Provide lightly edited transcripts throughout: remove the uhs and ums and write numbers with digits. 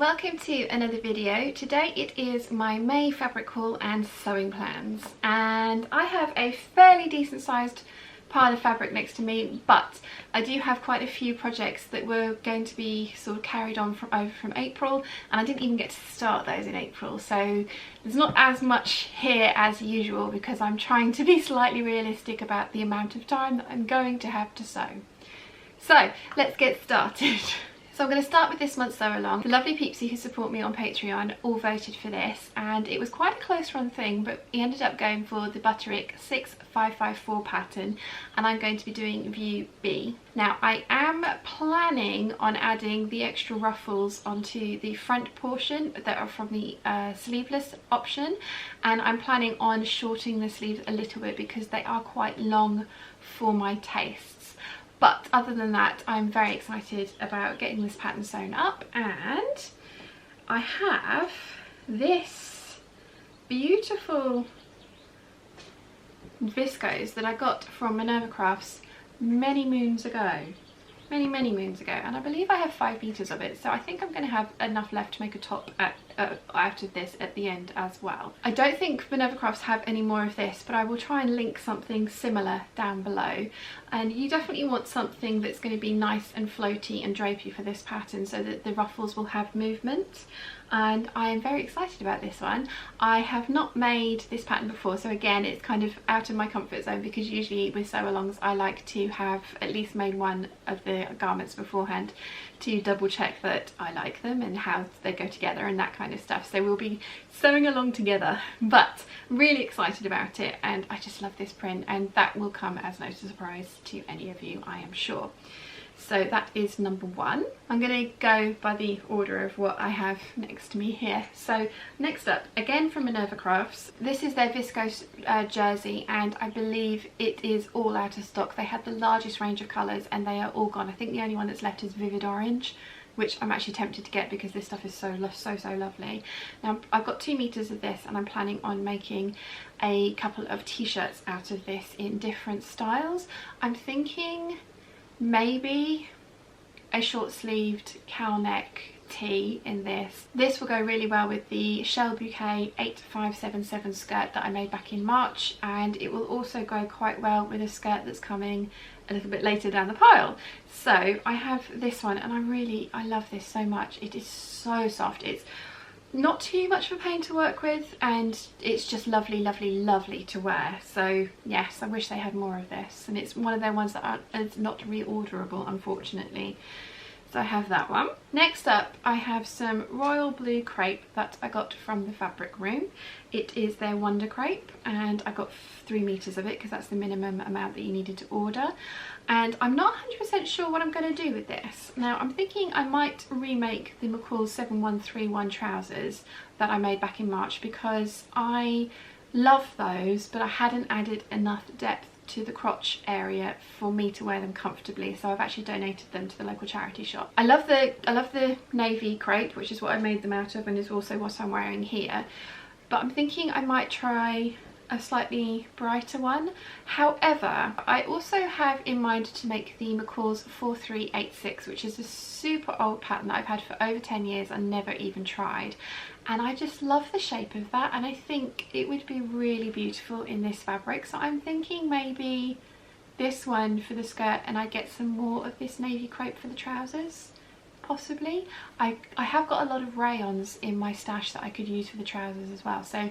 welcome to another video. Today it is my May fabric haul and sewing plans, and I have a fairly decent sized pile of fabric next to me, but I do have quite a few projects that were going to be sort of carried on from April, and I didn't even get to start those in April, so there's not as much here as usual because I'm trying to be slightly realistic about the amount of time that I'm going to have to sew. So let's get started. So I'm going to start with this month's sew along. The lovely Peepsy who support me on Patreon all voted for this, and it was quite a close run thing, but he ended up going for the Butterick 6554 pattern, and I'm going to be doing view B. Now I am planning on adding the extra ruffles onto the front portion that are from the sleeveless option, and I'm planning on shortening the sleeves a little bit because they are quite long for my tastes. But other than that, I'm very excited about getting this pattern sewn up, and I have this beautiful viscose that I got from Minerva Crafts many moons ago. Many moons ago, and I believe I have 5 meters of it, so I think I'm going to have enough left to make a top out of this at the end as well. I don't think Minerva Crafts have any more of this, but I will try and link something similar down below. And you definitely want something that's going to be nice and floaty and drapey for this pattern so that the ruffles will have movement, and I am very excited about this one. I have not made this pattern before, so again it's kind of out of my comfort zone because usually with sew-alongs I like to have at least made one of the garments beforehand to double check that I like them and how they go together and that kind of stuff. So we'll be sewing along together, but really excited about it, and I just love this print, and that will come as no surprise to any of you, I am sure. So that is number one. I'm going to go by the order of what I have next to me here. So next up, again from Minerva Crafts, this is their viscose jersey, and I believe it is all out of stock. They had the largest range of colours and they are all gone. I think the only one that's left is Vivid Orange, which I'm actually tempted to get because this stuff is so lovely. Now I've got 2 meters of this, and I'm planning on making a couple of t-shirts out of this in different styles. I'm thinking maybe a short-sleeved cowl neck tee in this. This will go really well with the Shell Bouquet 8577 skirt that I made back in March, and it will also go quite well with a skirt that's coming a little bit later down the pile. So I have this one, and I love this so much. It is so soft. It's not too much of a pain to work with, and it's just lovely to wear. So yes, I wish they had more of this, and it's one of their ones that is not reorderable, unfortunately. So I have that one. Next up, I have some royal blue crepe that I got from the fabric room. It is their Wonder Crepe, and I got 3 meters of it because that's the minimum amount that you needed to order. And I'm not 100% sure what I'm going to do with this. Now I'm thinking I might remake the McCall 7131 trousers that I made back in March because I love those, but I hadn't added enough depth to the crotch area for me to wear them comfortably, so I've actually donated them to the local charity shop. I love the navy crepe, which is what I made them out of, and is also what I'm wearing here, but I'm thinking I might try a slightly brighter one. However, I also have in mind to make the McCall's 4386, which is a super old pattern that I've had for over 10 years and never even tried, and I just love the shape of that, and I think it would be really beautiful in this fabric. So I'm thinking maybe this one for the skirt, and I get some more of this navy crepe for the trousers, possibly. I have got a lot of rayons in my stash that I could use for the trousers as well. So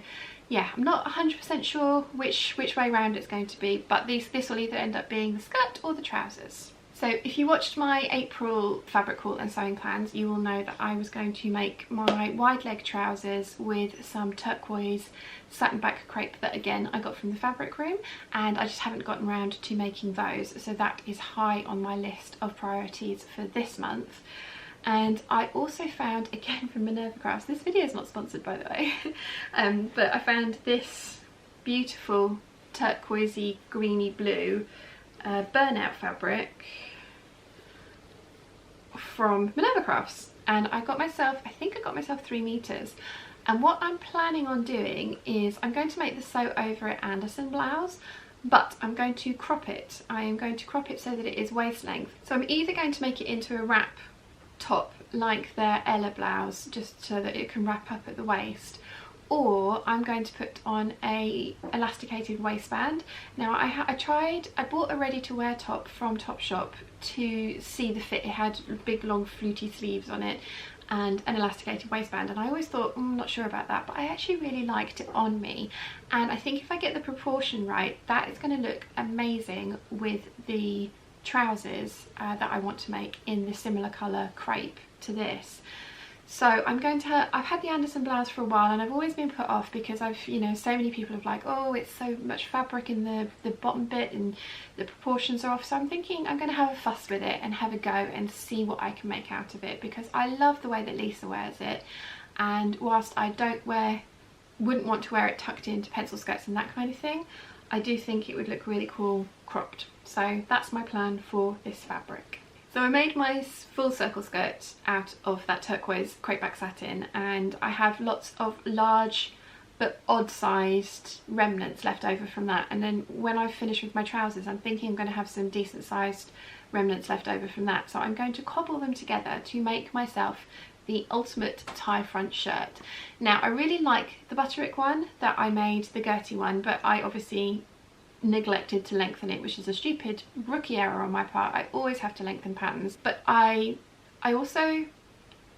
yeah, I'm not 100% sure which way round it's going to be, but this will either end up being the skirt or the trousers. So if you watched my April fabric haul and sewing plans, you will know that I was going to make my wide leg trousers with some turquoise satin back crepe that again I got from the fabric room, and I just haven't gotten around to making those, so that is high on my list of priorities for this month. And I also found, again from Minerva Crafts, this video is not sponsored by the way, but I found this beautiful turquoisey greeny blue burnout fabric from Minerva Crafts, and I think I got myself 3 meters. And what I'm planning on doing is I'm going to make the sew over it Anderson blouse, but I'm going to crop it. I am going to crop it so that it is waist length. So I'm either going to make it into a wrap top like their Ella blouse, just so that it can wrap up at the waist, or I'm going to put on a elasticated waistband. Now I bought a ready-to-wear top from Topshop to see the fit. It had big long fluty sleeves on it and an elasticated waistband, and I always thought, I'm not sure about that, but I actually really liked it on me, and I think if I get the proportion right, that is going to look amazing with the trousers that I want to make in the similar colour crepe to this. So I'm going to, I've had the Anderson blouse for a while, and I've always been put off because I've, you know, so many people have like, oh, it's so much fabric in the bottom bit and the proportions are off. So I'm thinking I'm going to have a fuss with it and have a go and see what I can make out of it, because I love the way that Lisa wears it, and whilst I wouldn't want to wear it tucked into pencil skirts and that kind of thing, I do think it would look really cool cropped. So that's my plan for this fabric. So I made my full circle skirt out of that turquoise crepeback satin, and I have lots of large but odd sized remnants left over from that, and then when I finish with my trousers I'm thinking I'm going to have some decent sized remnants left over from that, so I'm going to cobble them together to make myself the ultimate tie front shirt. Now I really like the butterick one that I made, the Gertie one, but I obviously neglected to lengthen it, which is a stupid rookie error on my part. I always have to lengthen patterns, but I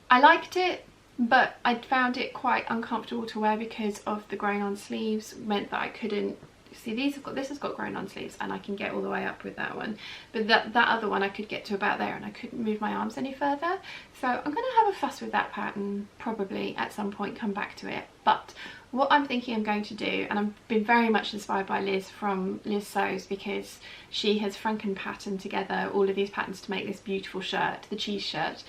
liked it, but I found it quite uncomfortable to wear because of the grown on sleeves. Meant that I couldn't see, this has got grown on sleeves and I can get all the way up with that one, but that other one I could get to about there and I couldn't move my arms any further. So I'm going to have a fuss with that pattern, probably at some point come back to it. But what I'm thinking I'm going to do, and I've been very much inspired by Liz from Liz Sews, because she has franken patterned together all of these patterns to make this beautiful shirt, the cheese shirt,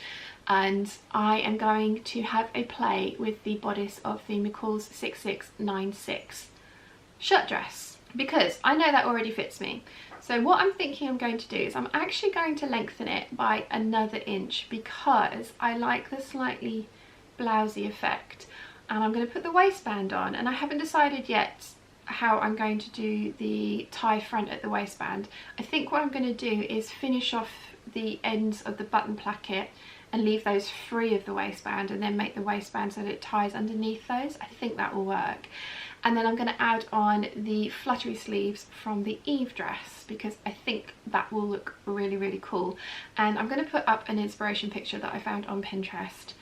and I am going to have a play with the bodice of the McCall's 6696 shirt dress, because I know that already fits me. So what I'm thinking I'm going to do is I'm actually going to lengthen it by another inch, because I like the slightly blousy effect, and I'm going to put the waistband on, and I haven't decided yet how I'm going to do the tie front at the waistband. I think what I'm going to do is finish off the ends of the button placket and leave those free of the waistband, and then make the waistband so that it ties underneath those. I think that will work. And then I'm going to add on the fluttery sleeves from the Eve dress, because I think that will look really, really cool. And I'm going to put up an inspiration picture that I found on Pinterest,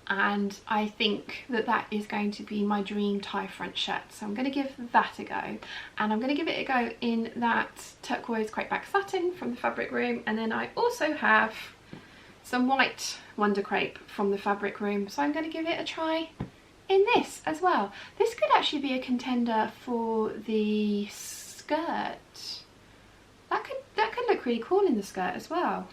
and I think that that is going to be my dream tie front shirt. So I'm going to give that a go, and I'm going to give it a go in that turquoise crepeback satin from the Fabric Room, and then I also have some white Wonder Crepe from the Fabric Room, so I'm going to give it a try in this as well. This could actually be a contender for the skirt. That could look really cool in the skirt as well.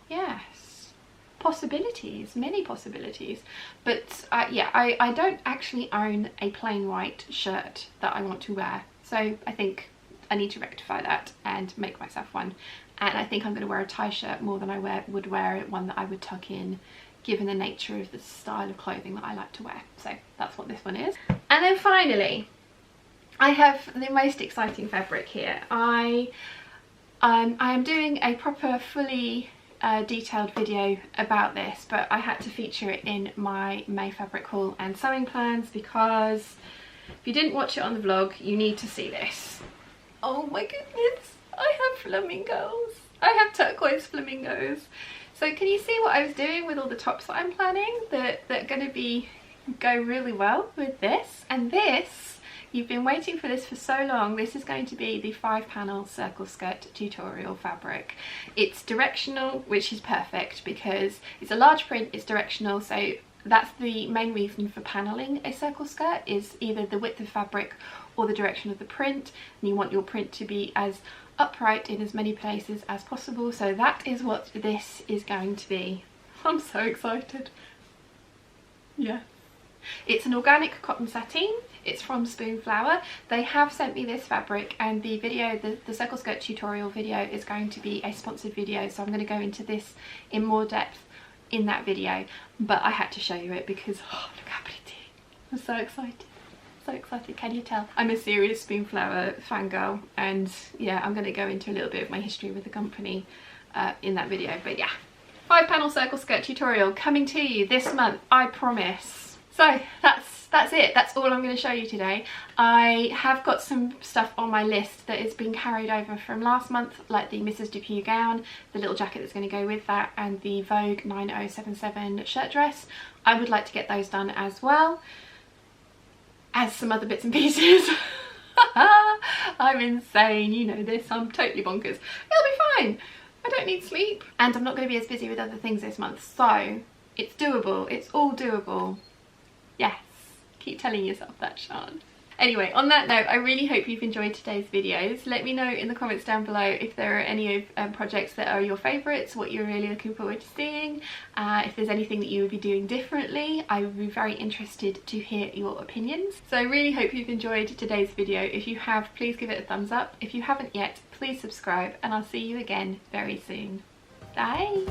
Yes, possibilities, many possibilities. But yeah, I don't actually own a plain white shirt that I want to wear, so I think I need to rectify that and make myself one. And I think I'm going to wear a tie shirt more than I would wear one that I would tuck in, given the nature of the style of clothing that I like to wear. So that's what this one is. And then finally, I have the most exciting fabric here. I am doing a proper, fully detailed video about this, but I had to feature it in my May fabric haul and sewing plans, because if you didn't watch it on the vlog, you need to see this. Oh my goodness, I have flamingos. I have turquoise flamingos. So can you see what I was doing with all the tops that I'm planning that are going to go really well with this? And this, you've been waiting for this for so long. This is going to be the 5-panel circle skirt tutorial fabric. It's directional, which is perfect because it's a large print, it's directional, so that's the main reason for paneling a circle skirt, is either the width of fabric or the direction of the print, and you want your print to be as upright in as many places as possible. So that is what this is going to be. I'm so excited. Yeah. It's an organic cotton sateen. It's from Spoonflower. They have sent me this fabric, and the video, the circle skirt tutorial video, is going to be a sponsored video, so I'm going to go into this in more depth in that video, but I had to show you it because look how pretty. I'm so excited. So excited, can you tell? I'm a serious Spoonflower fangirl, and yeah, I'm going to go into a little bit of my history with the company in that video. But yeah, 5-panel circle skirt tutorial coming to you this month, I promise. So that's it. That's all I'm going to show you today. I have got some stuff on my list that is being carried over from last month, like the Mrs. Depew gown, the little jacket that's going to go with that, and the Vogue 9077 shirt dress. I would like to get those done as well as some other bits and pieces. I'm insane, you know this, I'm totally bonkers. It'll be fine. I don't need sleep. And I'm not going to be as busy with other things this month, so it's doable. It's all doable. Yes. Keep telling yourself that, Sean. Anyway, on that note, I really hope you've enjoyed today's videos. Let me know in the comments down below if there are any projects that are your favourites, what you're really looking forward to seeing, if there's anything that you would be doing differently. I would be very interested to hear your opinions. So I really hope you've enjoyed today's video. If you have, please give it a thumbs up. If you haven't yet, please subscribe, and I'll see you again very soon. Bye!